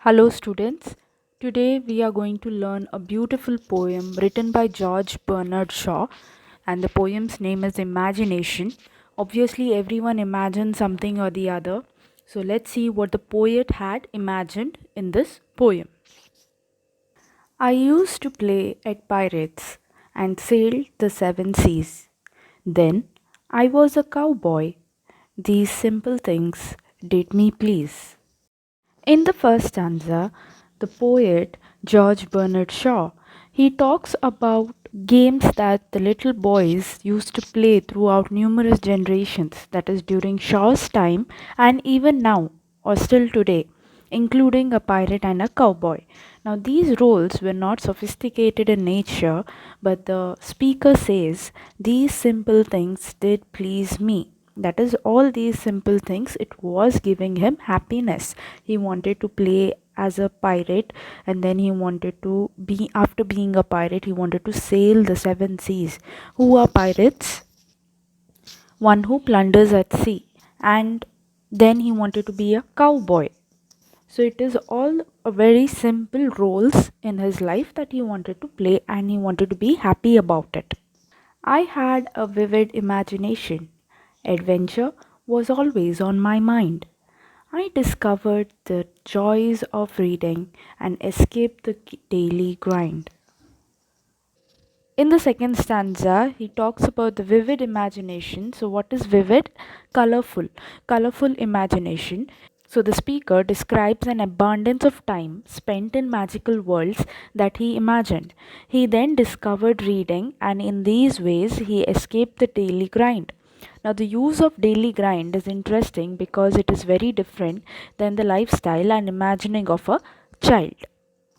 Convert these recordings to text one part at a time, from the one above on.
Hello, students. Today we are going to learn a beautiful poem written by George Bernard Shaw, and the poem's name is Imagination. Obviously, everyone imagines something or the other. So, let's see what the poet had imagined in this poem. I used to play at pirates and sailed the seven seas. Then I was a cowboy. These simple things did me please. In the first stanza, the poet George Bernard Shaw, he talks about games that the little boys used to play throughout numerous generations, that is during Shaw's time and even now or still today, including a pirate and a cowboy. Now these roles were not sophisticated in nature, but the speaker says these simple things did please me. That is, all these simple things, it was giving him happiness. He wanted to play as a pirate, and then he wanted to be, after being a pirate, he wanted to sail the seven seas. Who are pirates? One who plunders at sea. And then he wanted to be a cowboy. So it is all a very simple roles in his life that he wanted to play, and he wanted to be happy about it. I had a vivid imagination. Adventure was always on my mind. I discovered the joys of reading and escaped the daily grind. In the second stanza, he talks about the vivid imagination. So, what is vivid? Colorful. Colorful imagination. So, the speaker describes an abundance of time spent in magical worlds that he imagined. He then discovered reading, and in these ways, he escaped the daily grind. Now, the use of daily grind is interesting because it is very different than the lifestyle and imagining of a child.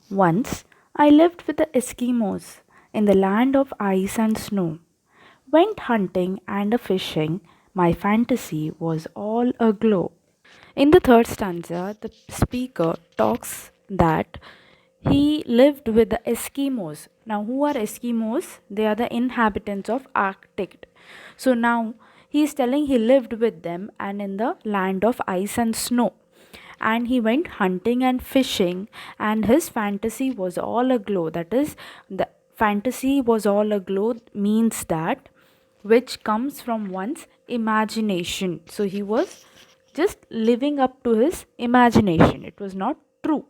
Once I lived with the Eskimos in the land of ice and snow. Went hunting and a fishing, my fantasy was all aglow. In the third stanza, the speaker talks that he lived with the Eskimos. Now, who are Eskimos? They are the inhabitants of Arctic. So now he is telling he lived with them and in the land of ice and snow. And he went hunting and fishing, and his fantasy was all aglow. That is, the fantasy was all aglow means that which comes from one's imagination. So he was just living up to his imagination. It was not true.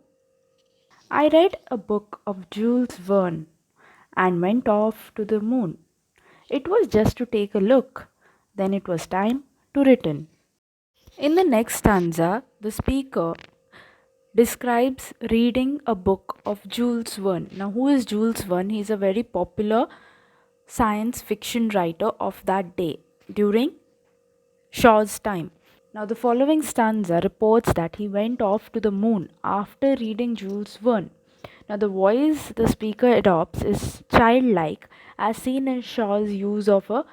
I read a book of Jules Verne and went off to the moon. It was just to take a look. Then it was time to return. In the next stanza, the speaker describes reading a book of Jules Verne. Now, who is Jules Verne? He is a very popular science fiction writer of that day during Shaw's time. Now, the following stanza reports that he went off to the moon after reading Jules Verne. Now, the voice the speaker adopts is childlike, as seen in Shaw's use of a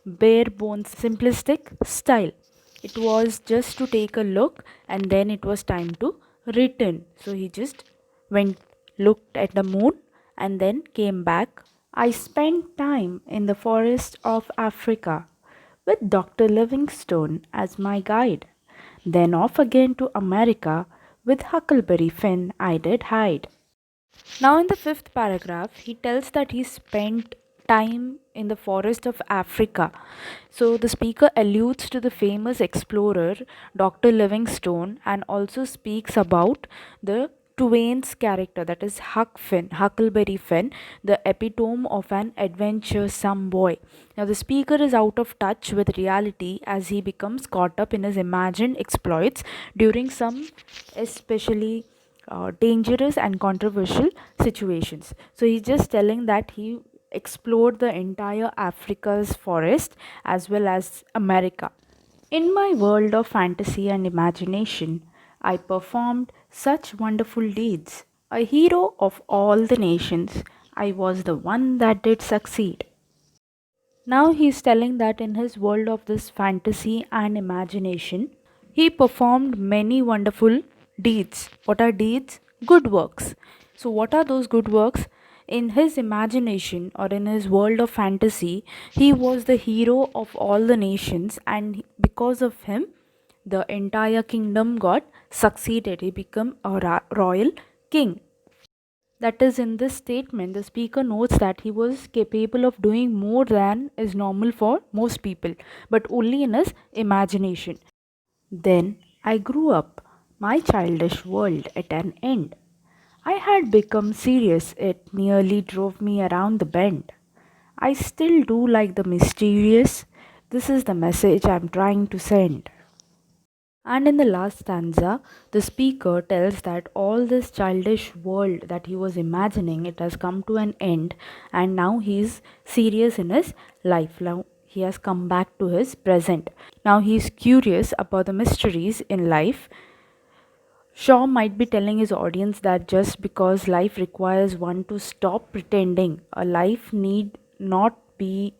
bare bones simplistic style. It was just to take a look, and then it was time to return. So he just went, looked at the moon, and then came back. I spent time in the forest of Africa with Dr. Livingstone as my guide. Then off again to America with Huckleberry Finn I did hide. Now, in the fifth paragraph, he tells that he spent time in the forest of Africa. So, the speaker alludes to the famous explorer Dr. Livingstone and also speaks about the Twain's character, that is Huck Finn, Huckleberry Finn, the epitome of an adventuresome boy. Now, the speaker is out of touch with reality as he becomes caught up in his imagined exploits during some especially dangerous and controversial situations. So he's just telling that he explored the entire Africa's forest as well as America. In my world of fantasy and imagination, I performed such wonderful deeds. A hero of all the nations, I was the one that did succeed. Now he's telling that in his world of this fantasy and imagination, he performed many wonderful deeds. What are deeds? Good works. So, what are those good works? In his imagination or in his world of fantasy, he was the hero of all the nations, and because of him, the entire kingdom got succeeded. He became a royal king. That is, in this statement, the speaker notes that he was capable of doing more than is normal for most people, but only in his imagination. Then I grew up, my childish world at an end. I had become serious, it nearly drove me around the bend. I still do like the mysterious. This is the message I'm trying to send. And in the last stanza, the speaker tells that all this childish world that he was imagining, it has come to an end, and now he's serious in his life. Now he has come back to his present. Now he's curious about the mysteries in life. Shaw might be telling his audience that just because life requires one to stop pretending, a life need not be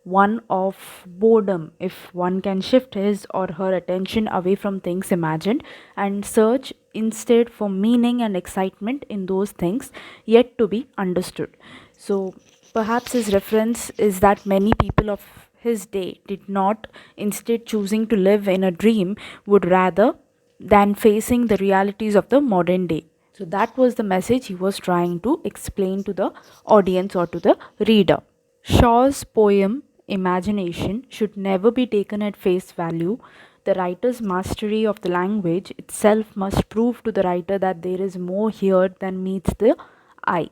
one of boredom if one can shift his or her attention away from things imagined and search instead for meaning and excitement in those things yet to be understood. So perhaps his reference is that many people of his day did not, instead choosing to live in a dream, would rather than facing the realities of the modern day. So that was the message he was trying to explain to the audience or to the reader. Shaw's poem Imagination should never be taken at face value. The writer's mastery of the language itself must prove to the writer that there is more here than meets the eye.